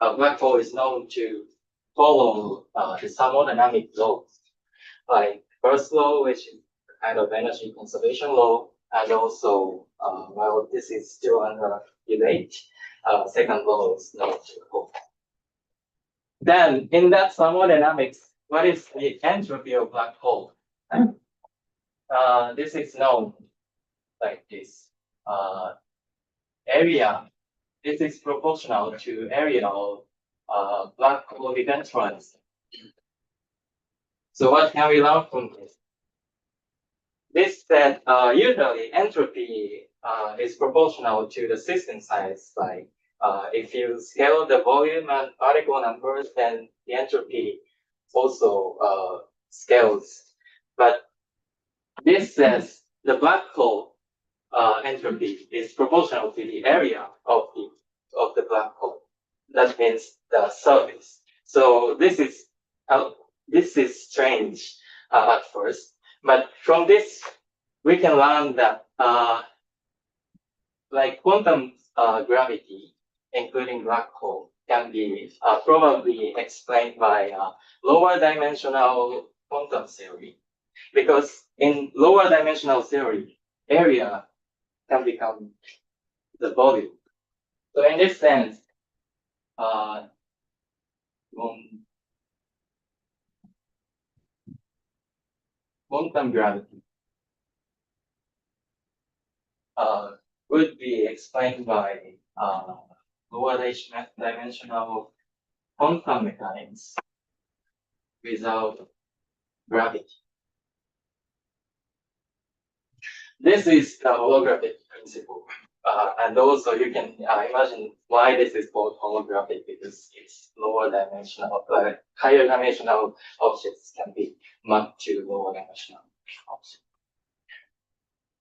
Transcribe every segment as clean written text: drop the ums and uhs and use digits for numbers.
a black hole is known to follow the thermodynamic laws, like first law, which is kind of energy conservation law, and also, well, this is still under debate. Second law is known to hold. Then, in that thermodynamics, what is the entropy of black hole? This is known like this. Area, this is proportional to area of black hole eventuality. So what can we learn from this? This said, usually entropy is proportional to the system size. Like if you scale the volume and particle numbers, then the entropy also scales. But this says the black hole entropy is proportional to the area of the black hole. That means the surface. So this is strange at first, but from this we can learn that like quantum gravity, including black hole, can be probably explained by lower dimensional quantum theory, because in lower dimensional theory, area can become the volume. So in this sense, quantum gravity would be explained by lower dimensional quantum mechanics without gravity. This is the holographic principle. And also you can imagine why this is called holographic, because it's lower dimensional, higher dimensional objects can be mapped to lower dimensional objects.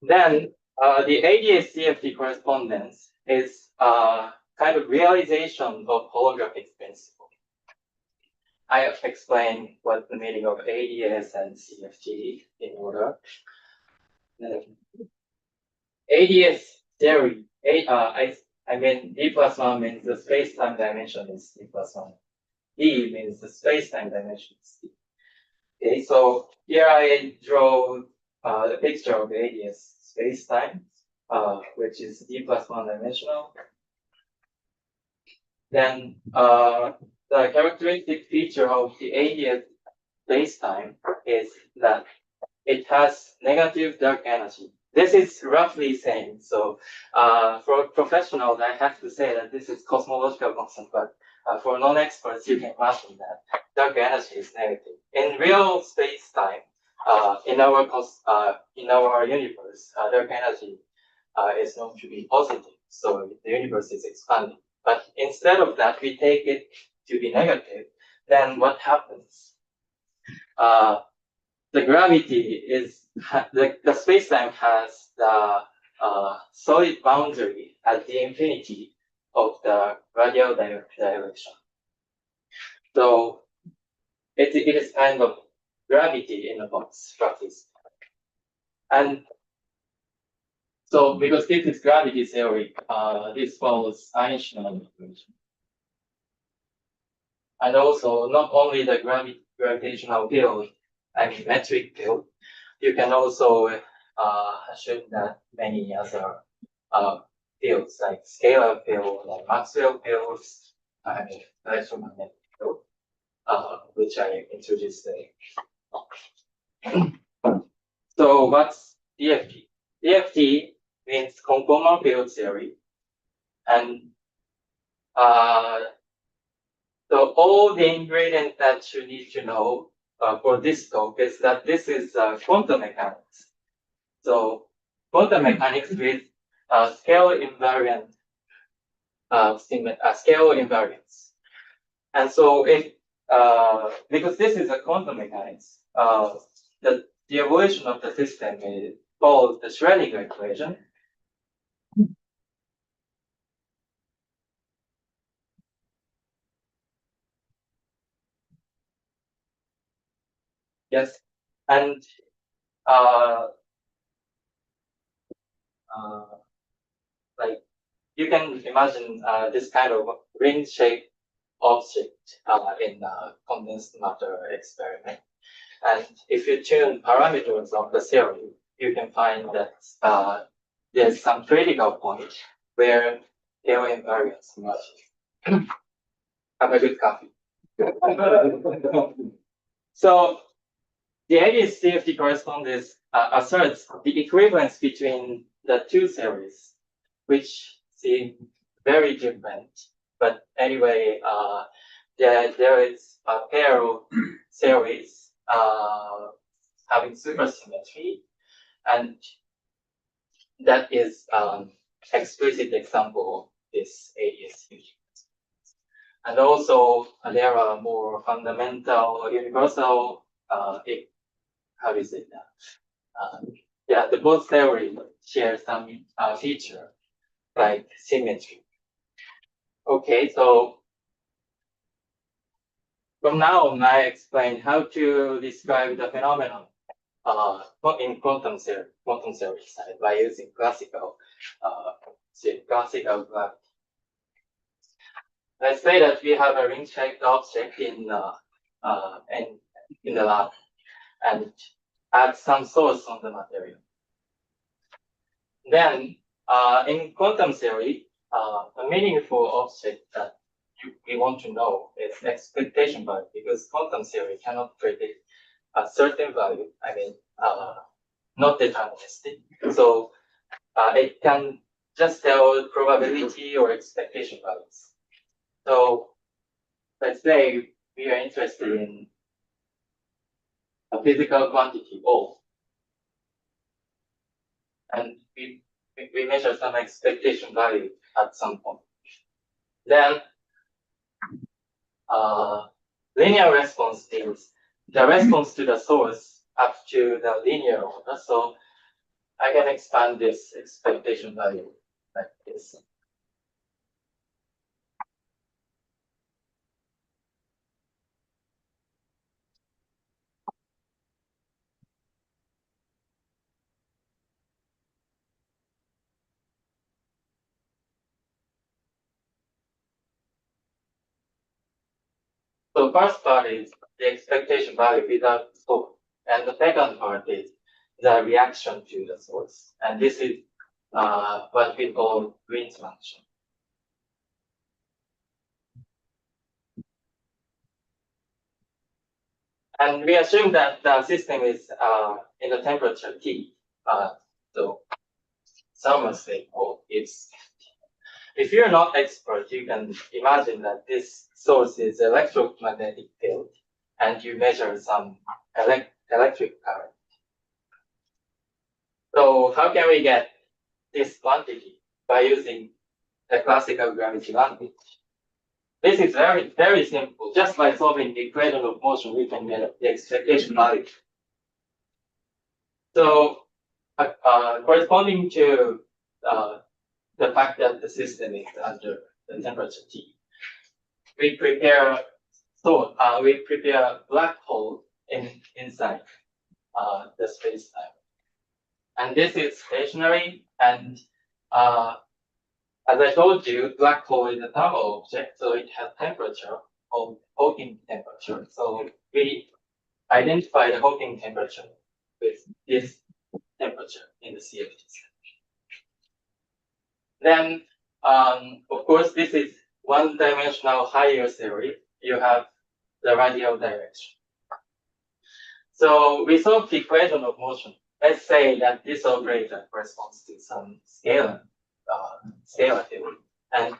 Then the ADS CFT correspondence is kind of realization of holographic principle. I have explained what the meaning of ADS and CFT in order. ADS theory, I mean D plus 1 means the space-time dimension is D plus 1. D means the space-time dimension is D. Okay, so here I draw the picture of the ADS space-time, which is D plus 1 dimensional. Then the characteristic feature of the ADS space-time is that it has negative dark energy. This is roughly same. So for professionals, I have to say that this is cosmological constant, but for non-experts, you can imagine that dark energy is negative. In real space-time, in our universe, dark energy is known to be positive. So the universe is expanding. But instead of that, we take it to be negative. Then what happens? The gravity is the space-time has the solid boundary at the infinity of the radial direction. So it is kind of gravity in a box, roughly. And so because this is gravity theory, this follows Einstein equation. And also not only the gravitational field, I mean metric field, you can also assume that many other fields like scalar field, like Maxwell fields, I mean electromagnetic field, which I introduced today. So what's DFT? DFT means conformal field theory, and so all the ingredients that you need to know for this talk is that this is quantum mechanics. So quantum mechanics with scale invariant, scale invariance. And so if because this is a quantum mechanics, the evolution of the system follows the Schrödinger equation. Yes, and like you can imagine this kind of ring shape object in a condensed matter experiment. And if you tune parameters of the theory, you can find that there's some critical point where Taylor invariance emerges. Have a good coffee. So the ADS CFT correspondence asserts the equivalence between the two theories, which seem very different. But anyway, there is a pair of theories having supersymmetry, and that is explicit example of this ADS CFT. And also, there are more fundamental, universal, how is it? Yeah, the both theories share some feature like symmetry. Okay, so from now on, I explain how to describe the phenomenon in quantum theory side by using classical gravity. Let's say that we have a ring-shaped object in the lab and add some source on the material. Then, in quantum theory, a meaningful object that we want to know is expectation value, because quantum theory cannot predict a certain value. I mean, not deterministic. So it can just tell probability or expectation values. So let's say we are interested in a physical quantity O, and we measure some expectation value at some point. Then linear response is the response to the source up to the linear order. So I can expand this expectation value like this. So first part is the expectation value without source, and the second part is the reaction to the source, and this is what we call Green's function. And we assume that the system is in the temperature T. So thermal state O is. If you're not expert, you can imagine that this source is electromagnetic field, and you measure some electric current. So how can we get this quantity? By using the classical gravity language. This is very, very simple. Just by solving the equation of motion, we can get the expectation value. So corresponding to the fact that the system is under the temperature T, we prepare black hole inside the space-time. And this is stationary, and as I told you, black hole is a thermal object, so it has temperature, or Hawking temperature. So we identify the Hawking temperature with this temperature in the CFT. Then, of course, this is one-dimensional higher theory. You have the radial direction. So we solve the equation of motion. Let's say that this operator corresponds to some scalar theory. And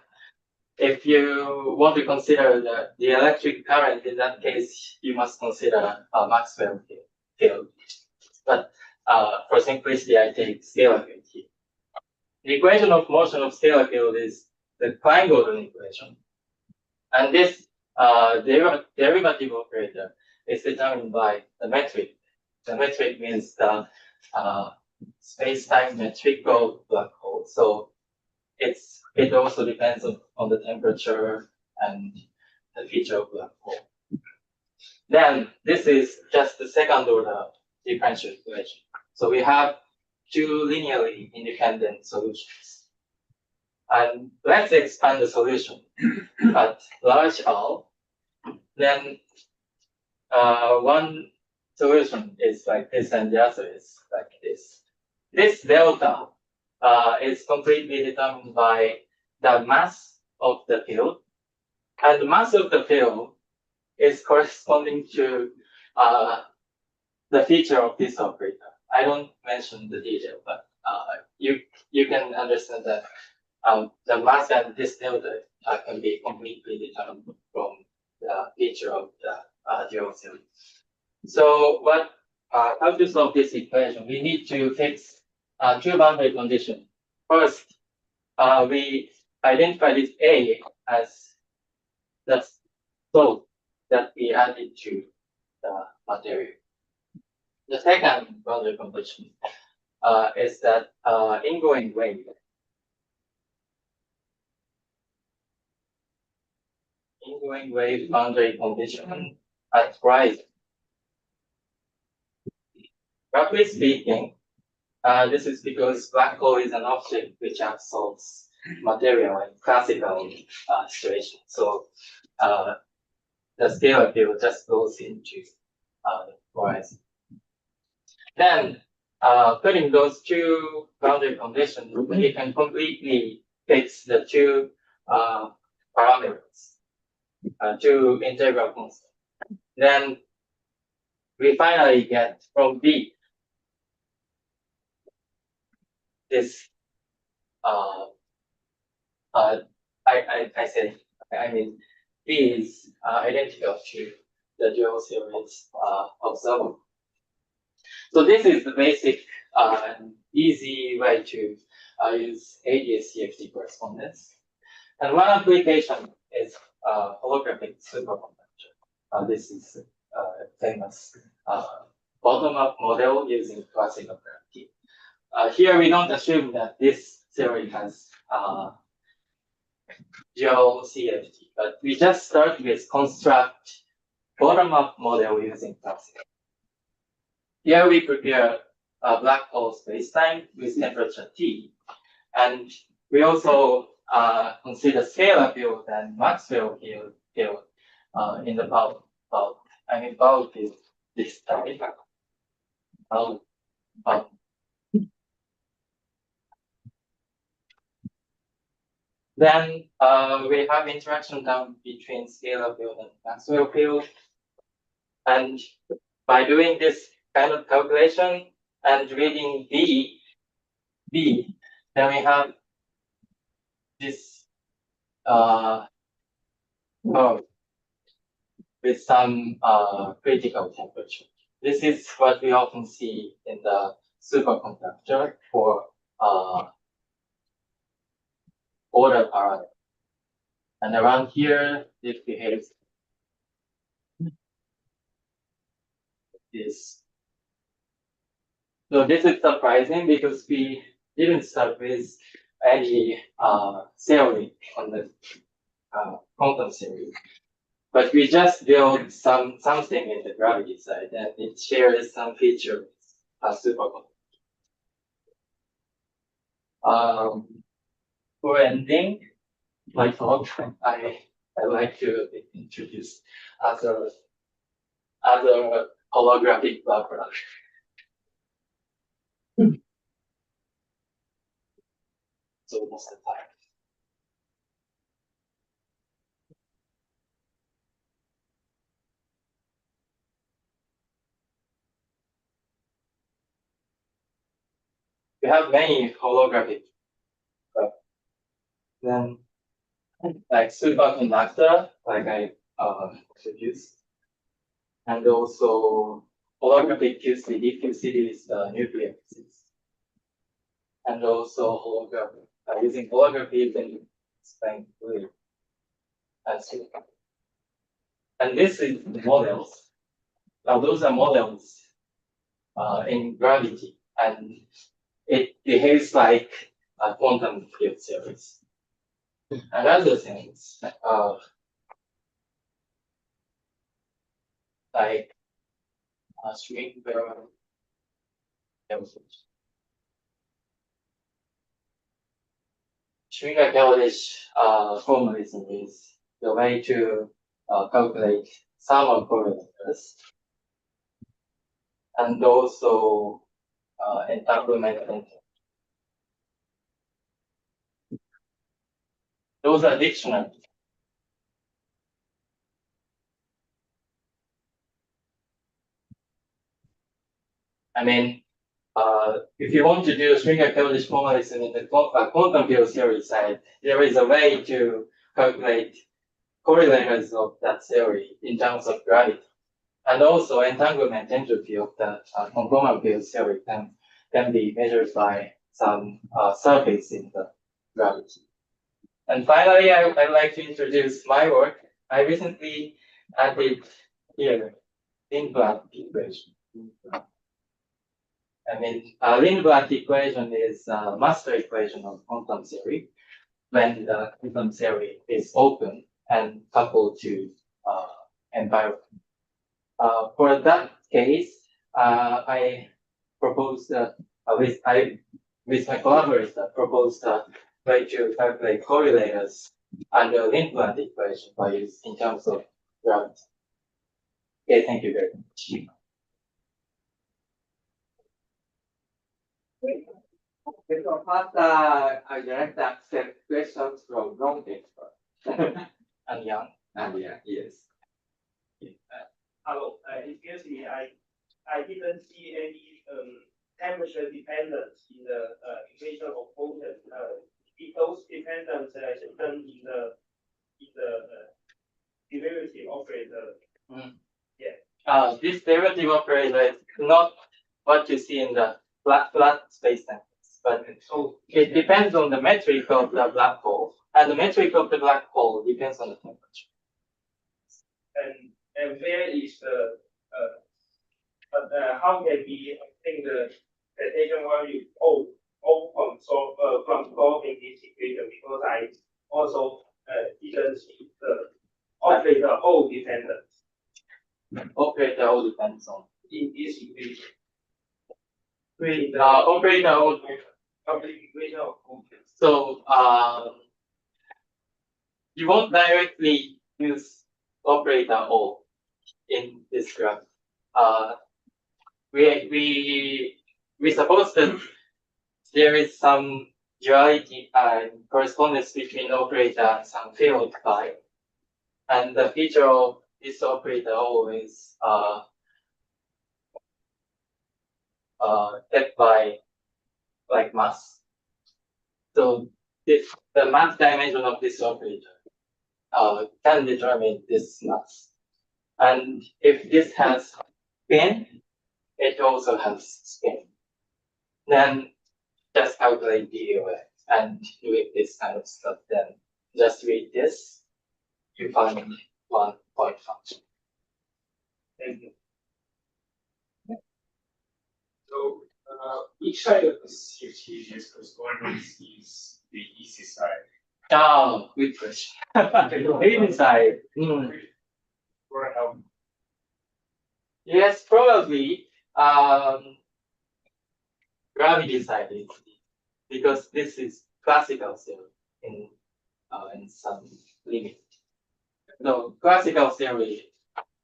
if you want to consider the electric current, in that case, you must consider a Maxwell field. But for simplicity, I take scalar field here. The equation of motion of scalar field is the Klein-Gordon equation. And this derivative operator is determined by the metric. The metric means the space-time metric of black hole. So it also depends on the temperature and the feature of black hole. Then this is just the second order differential equation. So we have two linearly independent solutions. And let's expand the solution at large R. Then one solution is like this, and the other is like this. This delta is completely determined by the mass of the field, and the mass of the field is corresponding to the feature of this operator. I don't mention the detail, but you can understand that the mass and this delta can be completely determined from the feature of the dual theory. So how to solve this equation? We need to fix two boundary conditions. First, we identify this A as the slope that we added to the material. The second boundary condition is that ingoing wave boundary condition at rise. Roughly speaking, this is because black hole is an object which absorbs material in classical situation. So the scalar field just goes into the horizon. Then, putting those two boundary conditions, we can completely fix the two parameters, two integral constants. Then we finally get from B this. I mean, B is identical to the dual series observable. So this is the basic easy way to use ADS-CFT correspondence. And one application is holographic superconductor. This is a famous bottom-up model using classical gravity. Here we don't assume that this theory has dual CFT, but we just start with construct bottom-up model using classical. Here we prepare a black hole spacetime with temperature T, and we also consider scalar field and Maxwell field in the bulk. Bulk is this type. Then we have interaction down between scalar field and Maxwell field, and by doing this kind of calculation and reading B, then we have this with some critical temperature. This is what we often see in the superconductor for order parameter. And around here, it behaves this. So this is surprising because we didn't start with any theory on the quantum theory, but we just built something in the gravity side, and it shares some features with superconductor. For ending my talk, I like to introduce other holographic buffer. So most of the time. We have many holographic then like superconductor, like I introduced, and also holographic QCD. QCD is the nuclear physics, and also holography. Using holography, you can explain fluid and superconductor. And this is the models. Now those are models in gravity, and it behaves like a quantum field series. And other things, like string variable. Schwinger-Keldysh formalism is the way to calculate thermal correlates and also entanglement. Those are dictionary. I mean, if you want to do Schwinger-Keldysh formalism in the quantum field theory side, there is a way to calculate correlators of that theory in terms of gravity. And also entanglement entropy of the conformal field theory can be measured by some surface in the gravity. And finally, I'd like to introduce my work. I recently added here Lindblad equation. I mean, Lindblad equation is a master equation of quantum theory when the quantum theory is open and coupled to environment. For that case, I proposed with my collaborator proposed a way to calculate correlators under Lindblad equation in terms of gravity. Okay, thank you very much. So first, I direct accept questions from non-experts. And Young. And yeah, yes. Hello, excuse me, I didn't see any temperature dependence in the equation of motion. If those dependence written in the derivative operator. Yeah. This derivative operator is not what you see in the flat spacetime, but it depends on the metric of the black hole, and the metric of the black hole depends on the temperature. And where is the how can we obtain the station value from solving this equation, because I also didn't see the operator O dependence. Operator O depends on in this equation. Operator O. Equation of motion. So you won't directly use operator O in this graph. We suppose that there is some duality and correspondence between operator and some field phi, and the feature of this operator O is kept by like mass. So the mass dimension of this operator can determine this mass. And if this has spin, it also has spin. Then just calculate the EOF and doing this kind of stuff. Then just read this, you find one point function. Thank you. So each side of the CFT correspondence is the easy side. Oh, good question. Easy side. For help. Yes, probably. Gravity side is because this is classical theory in some limit. No, classical theory.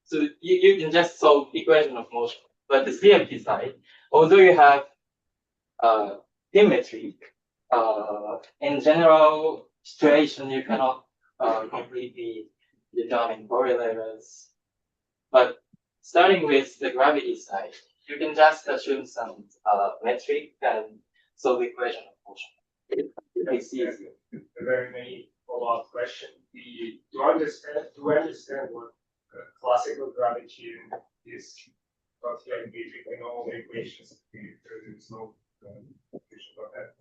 So you can just solve equation of motion. But the CFT side, although you have symmetry, in general situation you cannot completely determine correlators. But starting with the gravity side, you can just assume some metric and solve equation of motion. It's easy. A very many follow-up question. Do I understand what classical gravity is? But here we know the equations. There is no equation about that.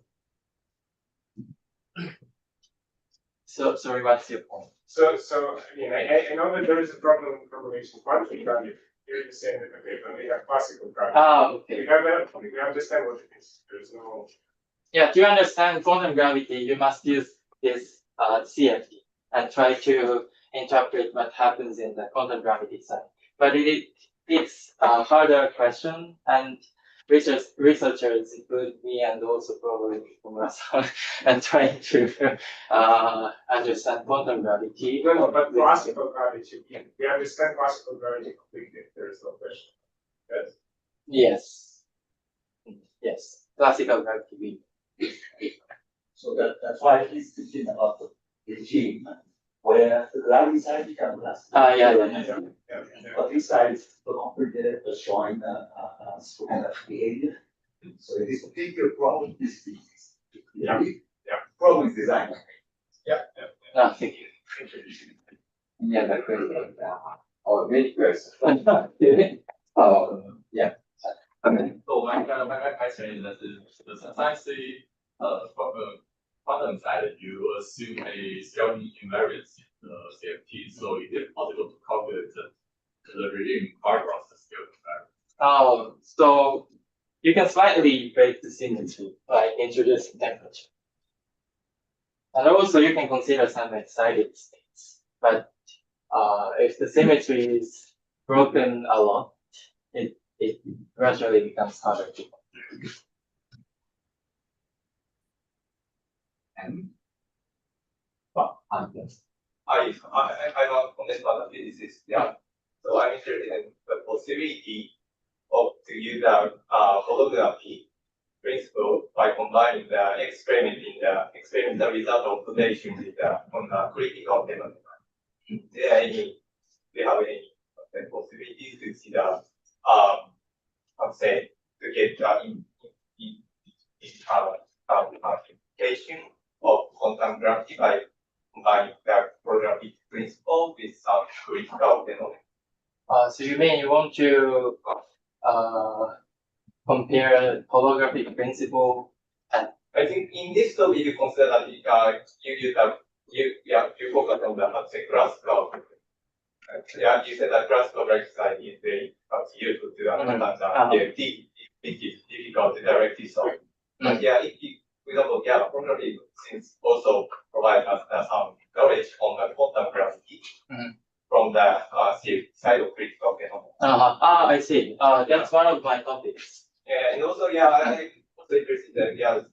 So sorry, what's your point? So I mean, I know that there is a problem in correlation quantum gravity. You're saying that okay, but we have classical gravity. Okay. We understand what it is. There's no. Yeah, to understand quantum gravity, you must use this CFT and try to interpret what happens in the quantum gravity side. But it's a harder question, and researchers, include me and also probably Komura-san, and trying to understand quantum gravity. No, but classical gravity, we understand classical gravity completely. There is no question. Yes. Yes. Classical gravity. So that's why he's thinking about the regime where the gravity side becomes less. Yeah. But this side is the complicated, showing behavior. So it is a bigger problem. This is problem is design. No, thank you. Any other questions? Or many questions? Yeah. Okay. So my question is that sometimes from the quantum side, you assume a scaling invariance in the CFT. So is it possible to calculate the regime part of the scaling invariance? So you can slightly break the symmetry by introducing temperature. And also you can consider some excited states. But if the symmetry is broken a lot, it gradually becomes harder to compute. And I want to comment on the physicist. Yeah. So I'm interested in the possibility of to use a holography principle by combining the experimental result of observation with on the critical phenomenon. Do you have any possibilities to see the to get application of quantum gravity by combining the holographic principle with some critical phenomenon? So you mean you want to compare holographic principle and I think in this topic you consider that you focus on the classical. You said that classical side is very useful to understand the DFT, which is difficult to directly solve. But for example, holography seems also provide us some knowledge on the quantum gravity from the side of critical phenomena. I see. That's one of my topics. And also, I'm also interested that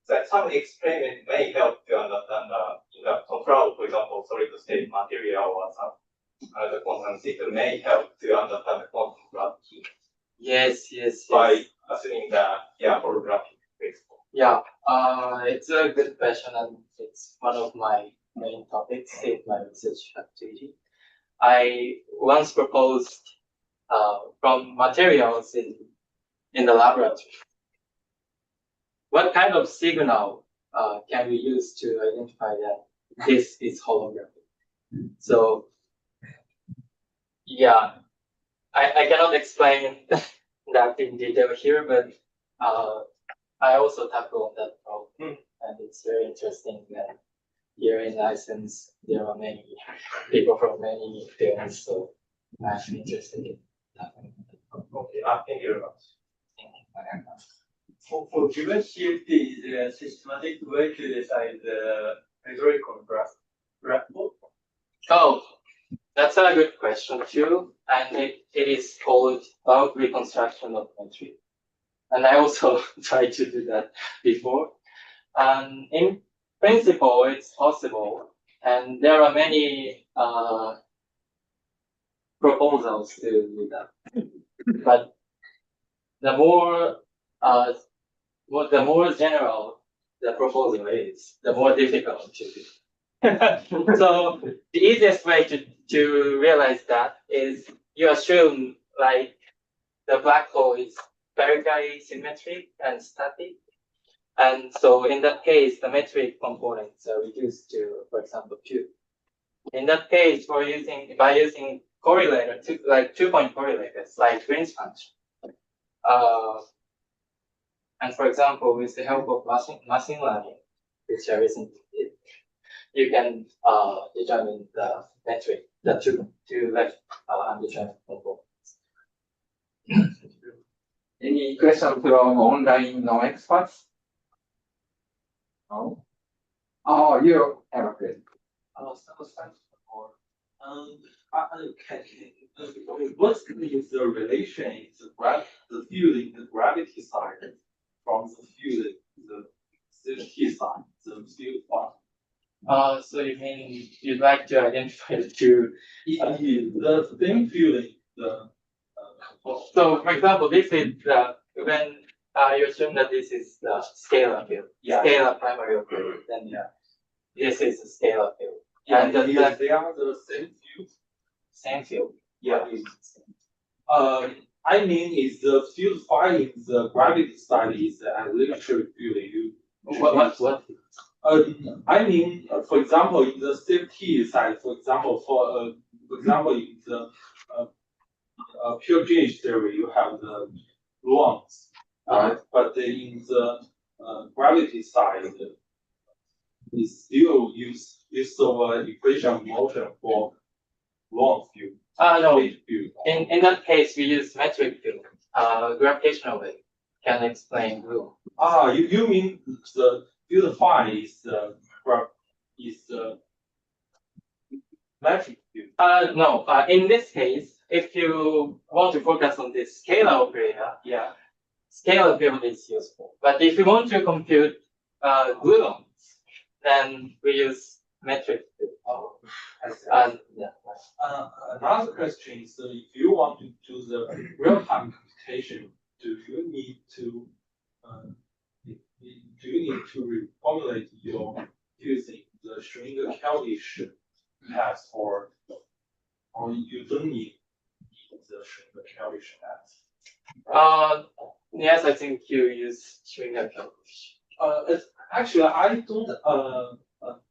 that some experiment may help to understand in the control, for example, solid state material or some the quantum system may help to understand the quantum gravity. Yes. By assuming the holographic principle. Yeah, it's a good question, and it's one of my main topics in my research activity. I once proposed from materials in the laboratory, what kind of signal can we use to identify that this is holographic? So, I cannot explain that in detail here, but I also tackle that problem, and it's very interesting that here in iTHEMS there are many people from many fields, so I'm interested in tackling that problem. Okay, thank you very much. For given CFT, is there a systematic way to decide the rhetorical graph? Oh, that's a good question too, and it is called bulk reconstruction of metric. And I also tried to do that before. In principle, it's possible, and there are many proposals to do that. But the more general the proposal is, the more difficult to do. So the easiest way to realize that is you assume like the black hole is spherically symmetric and static. And so in that case, the metric components are reduced to, for example, 2. In that case, by using correlator, like 2-point correlators, like Green's function. And for example, with the help of machine learning, which I recently did, you can determine the metric, the two left undetermined components. Any questions from online non-experts? No? Oh, you have a question. Thanks for What is the relation in the field in the gravity side from the field in the safety side, the field part? So you mean you'd like to identify the two? The thin field in the So, for example, this is when you assume that this is the scalar field, scalar primary field, then this is the scalar field. And they are the same field. Same field. Yeah. I mean, is the field phi in the gravity side is the electric field? What? I mean, for example, in the safety side, for example, in the pure gauge theory, you have the gluons, but in the gravity side, we still use this equation of motion for gluon field. No. In that case, we use metric field. Gravitational wave can explain gluon. You mean the field phi is the metric field? No. In this case, if you want to focus on this scalar operator, scalar field is useful. But if you want to compute gluons, then we use metric field. Another question is, if you want to do the real-time computation, do you need to reformulate your using the Schwinger-Kelvin path, or you don't need the Schwinger-Kelvin path? Yes, I think you use Schwinger-Kelvin. Actually, I don't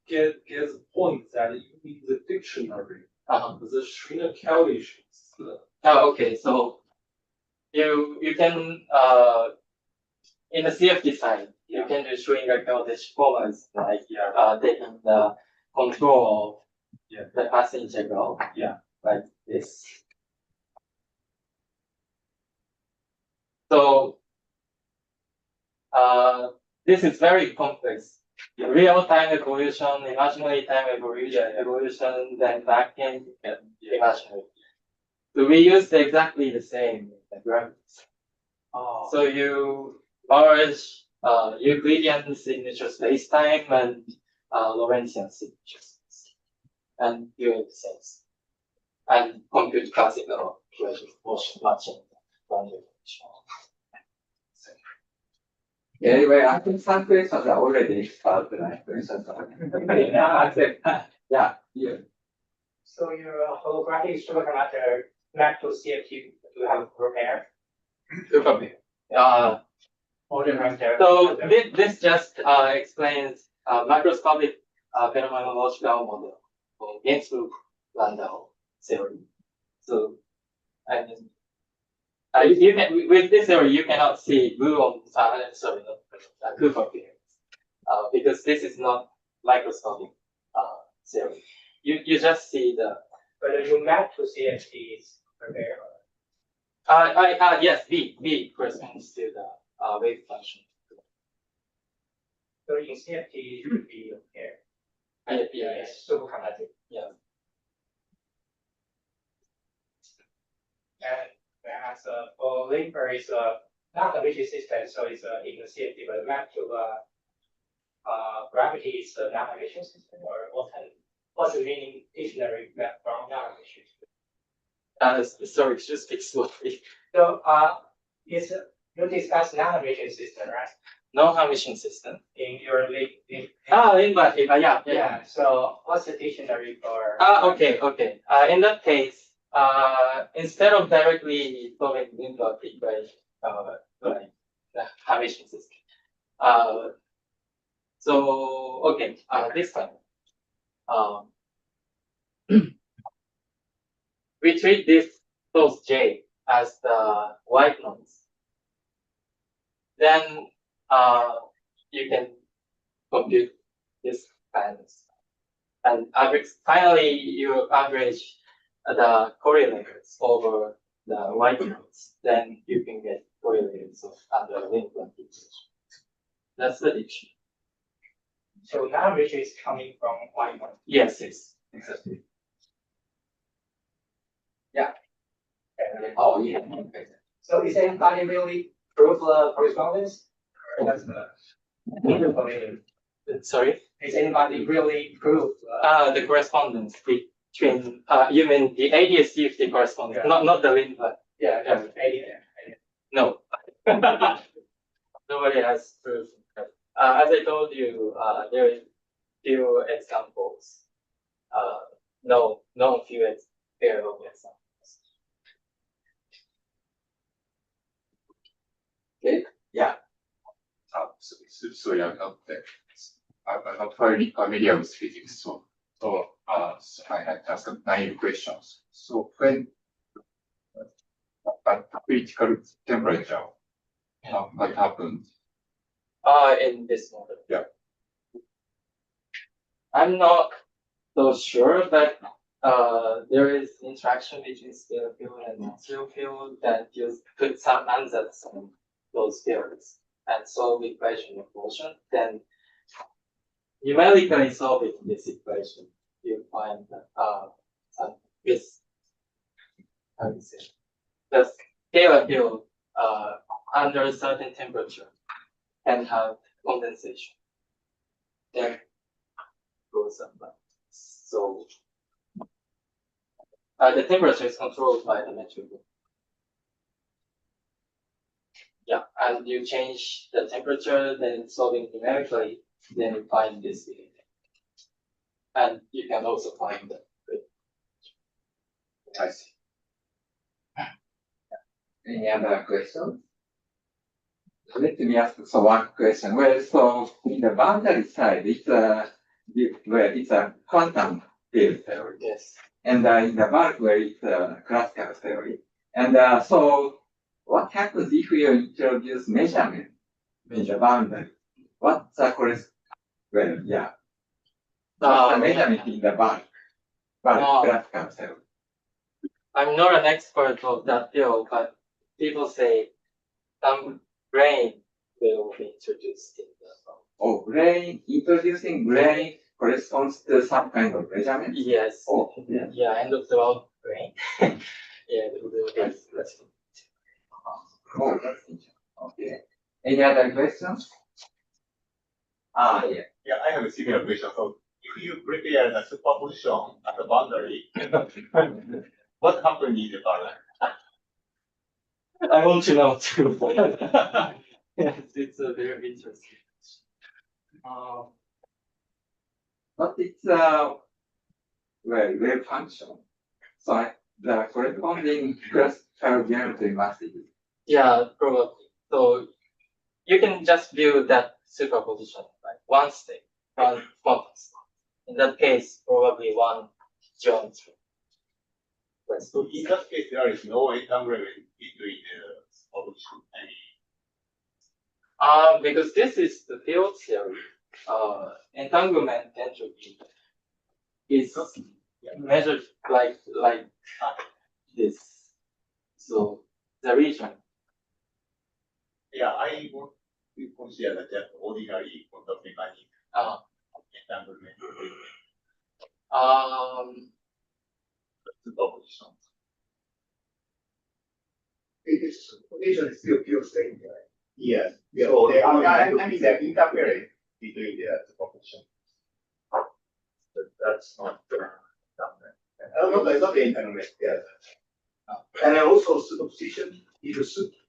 get the point that you need the dictionary. The Schwinger-Kelvin. Okay, so you can in the CFD side, you can do Schwinger-Kelvin formulas like taking the control of the path integral, like this. So this is very complex. Real-time evolution, imaginary time evolution, then back-end imaginary. So we use exactly the same graphs. So you merge Euclidean signature spacetime and Lorentzian signature space, and you make sense. And compute classical equation motion matching one dimensional. Anyway, I think some questions are already exposed tonight. Yeah. So your holographic superconductor map to CFT, do you have prepared? So this just explains macroscopic phenomenological model for Gainsborough-Landau theory. So I mean, you can, with this theory you cannot see gluon, Cooper fields, because this is not microscopic theory. You just see the. But you map to CFT is prepared. Yes, V corresponds to the wave function. So in CFT it should be prepared. Yes. Superconducting. Yeah. And whereas for Lindbergh is a non-perturbative system, so it's in the CFT, but map to gravity is a non-perturbative system, or what's the meaning dictionary map from non-perturbative? Sorry, just speak slowly. So you discuss non-perturbative system, right? Non-Hermitian system. In your yeah. So what's the dictionary for? Okay. In that case, instead of directly solving Lindbergh equation, like the Hermitian system. This time, we treat this source J as the white noise. Then you can compute this kind of stuff. And finally, you average the correlators over the white noise. Then you can get correlators under Lindbergh equation. That's the dictionary. So non-perturbative is coming from white noise. Yes, exactly. Oh, yeah. Okay. So is anybody really prove correspondence? That's Sorry? Is anybody really prove? The correspondence between, you mean the ADS-CFT correspondence, Yeah. not the link, but Yeah, Yeah. no. Nobody has proof. As I told you, there is few examples. No few pair of examples. Okay. Yeah. So yeah, I'm not very familiar with physics, so I had just 9 questions. So when at critical temperature, what happens? In this model. Yeah. I'm not so sure, but there is interaction between scalar field and material field that you put some ansatz on those fields and solve the equation of motion. Then numerically solving this equation, you find this, how do you say, the scalar field under a certain temperature can have condensation. Then goes up like this. So the temperature is controlled by the material. Yeah, and you change the temperature, then solving numerically, then you find this behavior. And you can also find the I see. Any other questions? Let me ask one question. Well, so in the boundary side, it's a quantum field theory. Yes. And in the bulk where it's a classical theory. And so what happens if you introduce measurement in the boundary? What's the correspondence? Well, yeah. What's the measurement in the bulk classical theory? I'm not an expert of that field, but people say some grain will be introduced in the Oh, grain, introducing grain corresponds to some kind of measurement? Yes. Oh, yeah. Yeah, end of the world grain. Yeah, it will be Oh, that's interesting. Okay. Any other questions? Yeah. Yeah, I have a similar question. So if you prepare the superposition at the boundary, what happens in the boundary? I want to know too. Yes, it's a very interesting. But it's wave function. So the corresponding classical geometry must be. Yeah, probably. So you can just view that superposition like one state, one quantum state. In that case, probably one geometry. So in that case, there is no entanglement between the superposition. Because this is the field theory. Entanglement entropy is measured like this. So the region. Yeah, I want to consider that just ordinary quantum mechanics entanglement superposition. It is superposition is still pure state, right? Yes. So I mean the interference between the superposition. That's not not the entanglement. Yeah. And then also superposition,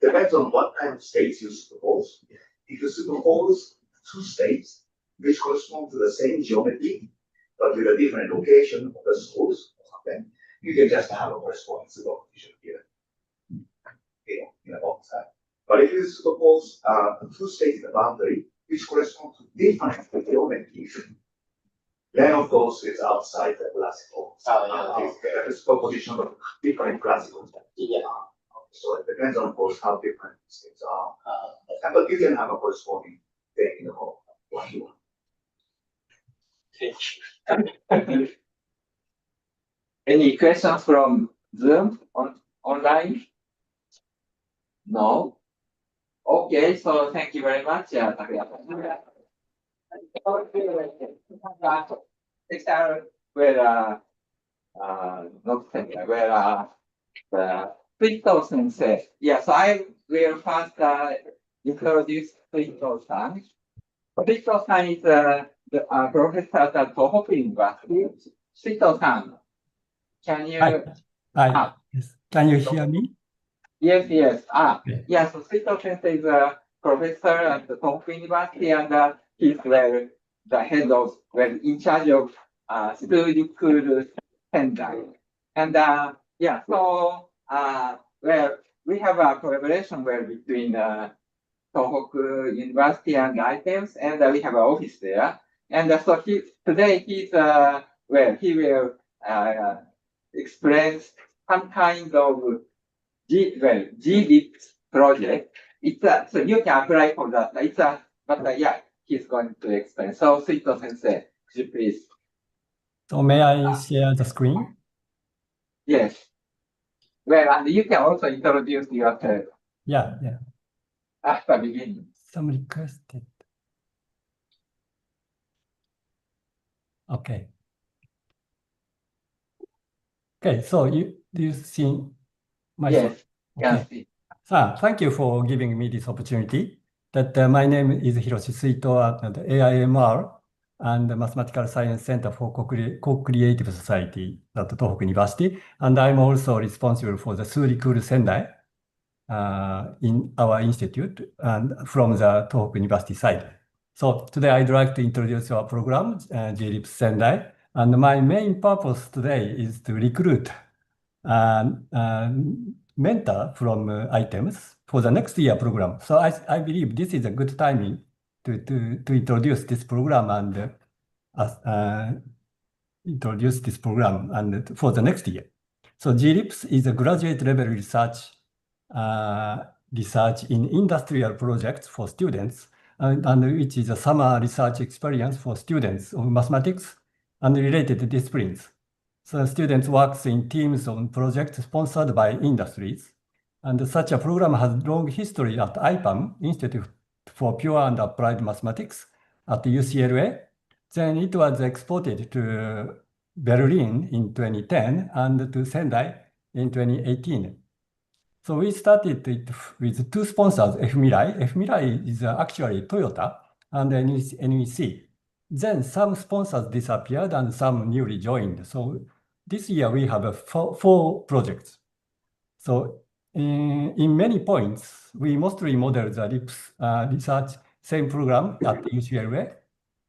depends on what kind of states you superpose. If you superpose 2 states which correspond to the same geometry, but with a different location of the source or something, you can just have a corresponding superposition here. In a box. But if you superpose 2 states in the boundary which correspond to different geometries, then of course it's outside the classical. It's superposition of different classical. Yeah. So it depends on, of course, how different these things are. But you can have a corresponding thing in the whole one you want. Any questions from Zoom online? No? Okay, so thank you very much. Next time, where the Sensei. Yeah, so I will first introduce Sito-san. Sito-san is the professor at Tohoku University. Sito-san, can you? Hi. Yes. Can you hear me? Yes. Okay. Yeah, so Sito-sensei is a professor at the Tohoku University, and he's the head of, in charge of School Sendai. And yeah, so we have a collaboration between Tohoku University and iTHEMS, and we have an office there. And so today he will explain some kind of GLIPS project. So you can apply for that. Yeah, he's going to explain. So Sito Sensei, could you please? So may I share the screen? Yes. And you can also introduce yourself. Yeah. After beginning. Some requested. Okay. So do you see my Yes. Okay. Thank you for giving me this opportunity. My name is Hiroshi Suito at the AIMR and the Mathematical Science Center for Co-Creative Society at Tohoku University. And I'm also responsible for the Surikuru Sendai in our institute and from the Tohoku University side. So today I'd like to introduce our program, GLIPS Sendai. And my main purpose today is to recruit mentor from iTHEMS for the next year program. So I believe this is a good timing to introduce this program and introduce this program and for the next year. So GLIPS is a graduate level research in industrial projects for students, and which is a summer research experience for students of mathematics and related disciplines. So students work in teams on projects sponsored by industries. And such a program has long history at IPAM, Institute for Pure and Applied Mathematics at UCLA. Then it was exported to Berlin in 2010 and to Sendai in 2018. So we started it with two sponsors, FMIRAI. FMIRAI is actually Toyota and NEC. Then some sponsors disappeared and some newly joined. So this year we have four projects. So in many points, we mostly model the LIPS research same program at UCLA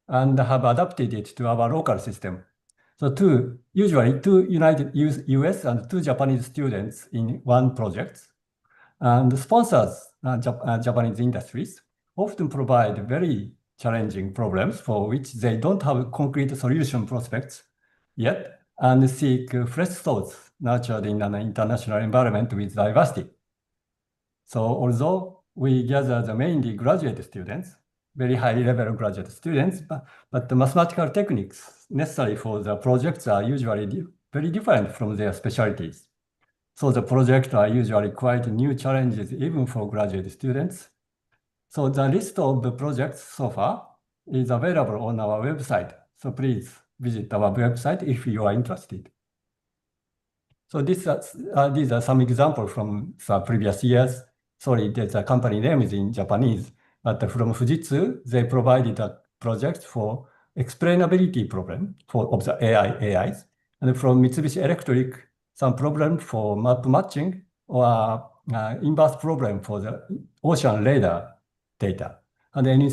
and have adapted it to our local system. So usually two United US and two Japanese students in one project. And the sponsors, Japanese industries, often provide very challenging problems for which they don't have concrete solution prospects yet, and seek fresh thoughts nurtured in an international environment with diversity. So although we gather the mainly graduate students, very high-level graduate students, but the mathematical techniques necessary for the projects are usually very different from their specialties. So the projects are usually quite new challenges even for graduate students. So the list of the projects so far is available on our website. So please visit our website if you are interested. So these are some examples from the previous years. Sorry, the company name is in Japanese, but from Fujitsu, they provided a project for explainability problem of the AIs. And from Mitsubishi Electric, some problem for map matching or inverse problem for the ocean radar data. And then